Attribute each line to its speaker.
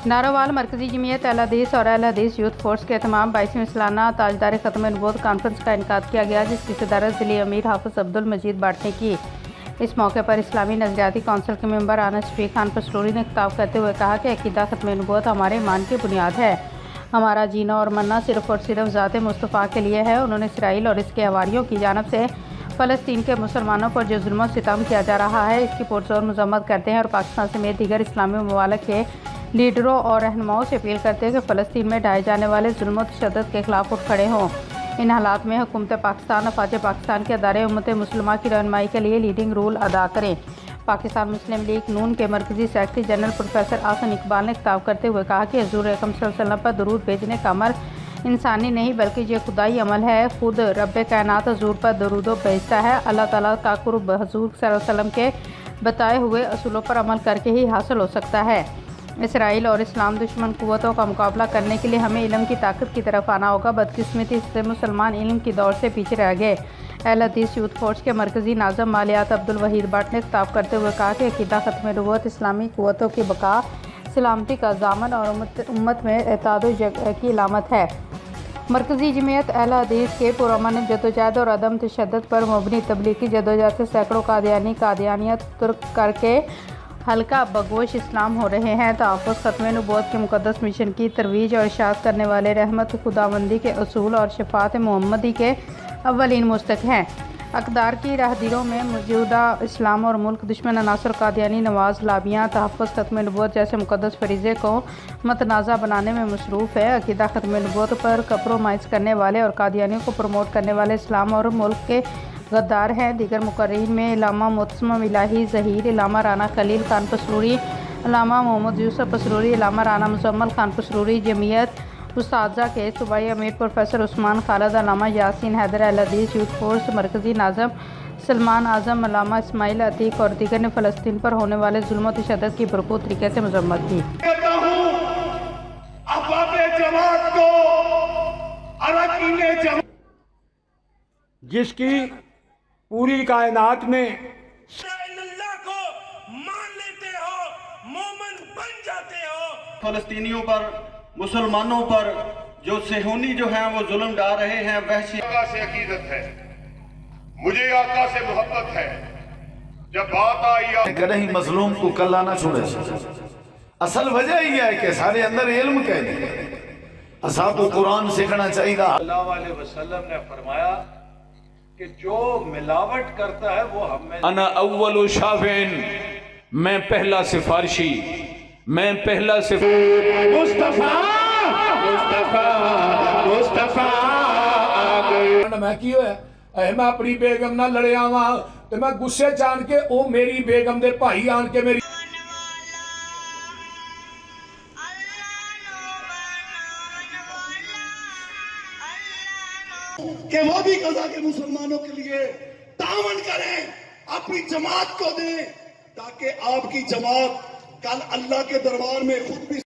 Speaker 1: नारोवाल मरकजी जमीयत अहल हदीस और अहल हदीस यूथ फोर्स के तमाम 22वीं सालाना ताजदार ख़त्म नबूवत कॉन्फ्रेंस का इनकाद किया गया, जिसकी सदारत ज़िली अमीर हाफिज़ अब्दुल मजीद बाटनी की। इस मौके पर इस्लामी नज़रियाती कौंसिल के मेंबर आनस शफीक खान पसरूरी ने खिताब करते हुए कहा कि अक़ीदा ख़त्म नबूवत हमारे ईमान की बुनियाद है। हमारा जीना और मरना सिर्फ़ और सिर्फ ज़ात मुस्तफ़ा के लिए है। उन्होंने इसराइल और इसके हवारियों की जानिब से फ़लस्तीन के मुसलमानों पर जो जुल्म सितम किया जा रहा है, इसकी पुरज़ोर मज़म्मत करते हैं और पाकिस्तान समेत दीगर इस्लामी ममालिक के लीडरों और रहनुमाओं से अपील करते हैं कि फ़लस्तीन में ढाए जाने वाले जुल्म और तशद्दुद के खिलाफ उठ खड़े हों। इन हालात में हुकूमत पाकिस्तान अफवाज पाकिस्तान के अदारे उम्मत मुस्लिमा की रहनुमाई के लिए लीडिंग रोल अदा करें। पाकिस्तान मुस्लिम लीग नून के मरकजी सेक्रेटरी जनरल प्रोफेसर आसन इकबाल ने खिताब करते हुए कहा कि हज़ूर अकरम सल्लल्लाहु अलैहि वसल्लम पर दरूद भेजने का अमल इंसानी नहीं बल्कि ये खुदाई अमल है। खुद रब कायनात हज़ूर पर दरूदो भेजता है। अल्लाह ताला का कुर्ब हज़ूर सल्लल्लाहु अलैहि वसल्लम के बताए हुए असूलों पर अमल करके ही हासिल हो सकता है। इसराइल और इस्लाम दुश्मन क़ुव्वतों का मुकाबला करने के लिए हमें इल्म की ताकत की तरफ आना होगा। बदकिस्मती से मुसलमान इल्म की दौड़ से पीछे रह गए। अहल हदीस यूथ फोर्स के मरकजी नाज़म मालियात अब्दुल वहीद भट्ट ने खिताब करते हुए कहा कि अक़ीदा ख़त्म नबूवत इस्लामी क़ुव्वतों की बका, सलामती का ज़ामन और उम्मत में इत्तेहाद की अलामत है। मरकजी जमीयत अहल हदीस के पुरअमन जदोजहद और अदम तशद्दुद पर मबनी तबलीगी जदोजहद से सैकड़ों कादियानियत तुर्क करके हल्का बगोश इस्लाम हो रहे हैं। तहफ़्फ़ुज़ ख़त्म नबूवत के मुक़द्दस मिशन की तरवीज और इशाअत करने वाले रहमत खुदाबंदी के असूल और शफ़ाअत मुहम्मदी के अव्वलीन मुस्तक हैं। अक़दार की राहगीरों में मौजूदा इस्लाम और मुल्क दुश्मन अनासर कादियानी नवाज लाबियाँ तहफ़्फ़ुज़ ख़त्म नबूवत जैसे मुक़द्दस फ़रीज़े को मतनाज़ा बनाने में मसरूफ़ है। अक़ीदा ख़त्म नबूवत पर कप्रोमाइज़ करने वाले और कादियानियों को प्रमोट करने वाले इस्लाम और मुल्क के गद्दार हैं। दीगर मुक़र्रीन में इलामा मुतसम इलाही ज़हीर, इलामा राना खलील खान पसरूरी, इलामा मोहम्मद यूसुफ पसरूरी, इलामा राना मुज़म्मल खान पसरूरी, जमीयत उस्ताज़ा के सूबाई अमीर प्रोफेसर उस्मान खालिद, इलामा यासीन हैदर अहल हदीस यूथ फोर्स मरकजी नाज़म सलमान आज़म, इलामा इस्माइल अतीक और दीगर ने फ़लस्तीन पर होने वाले जुल्म और तशद्दुद की भरपूर तरीके से मज़म्मत की।
Speaker 2: जिसकी पूरी कायनात में
Speaker 3: अल्लाह को मान लेते हो, मोमन बन जाते हो।
Speaker 4: फलस्तीनियों पर, मुसलमानों पर जो सेहूनी जो हैं वो जुल्म डाल रहे हैं, वहशी
Speaker 5: आका से अकीदत है, मुझे आका से मोहब्बत है। जब बात आई
Speaker 6: कहीं मजलूम को कल्ला ना छोड़े। असल वजह ही है कि सारे अंदर इल्म कह असा को कुरान सीखना चाहिए।
Speaker 7: सल्लल्लाहु अलैहि वसल्लम ने फरमाया कि जो मिलावट करता है वो हमें
Speaker 8: अना अव्वलु शाफिन, मैं पहला सिफारशी, मैं पहला
Speaker 5: मुस्तफा मुस्तफा मुस्तफा
Speaker 9: मैं की होया मैं अपनी बेगम ना लड़े आवा ते मैं गुस्से जान के ओ मेरी बेगम दे भाई आन के मेरी
Speaker 10: कि वो भी गजा के मुसलमानों के लिए तावन करें, अपनी जमात को दें, ताकि आपकी जमात कल अल्लाह के दरबार में खुद भी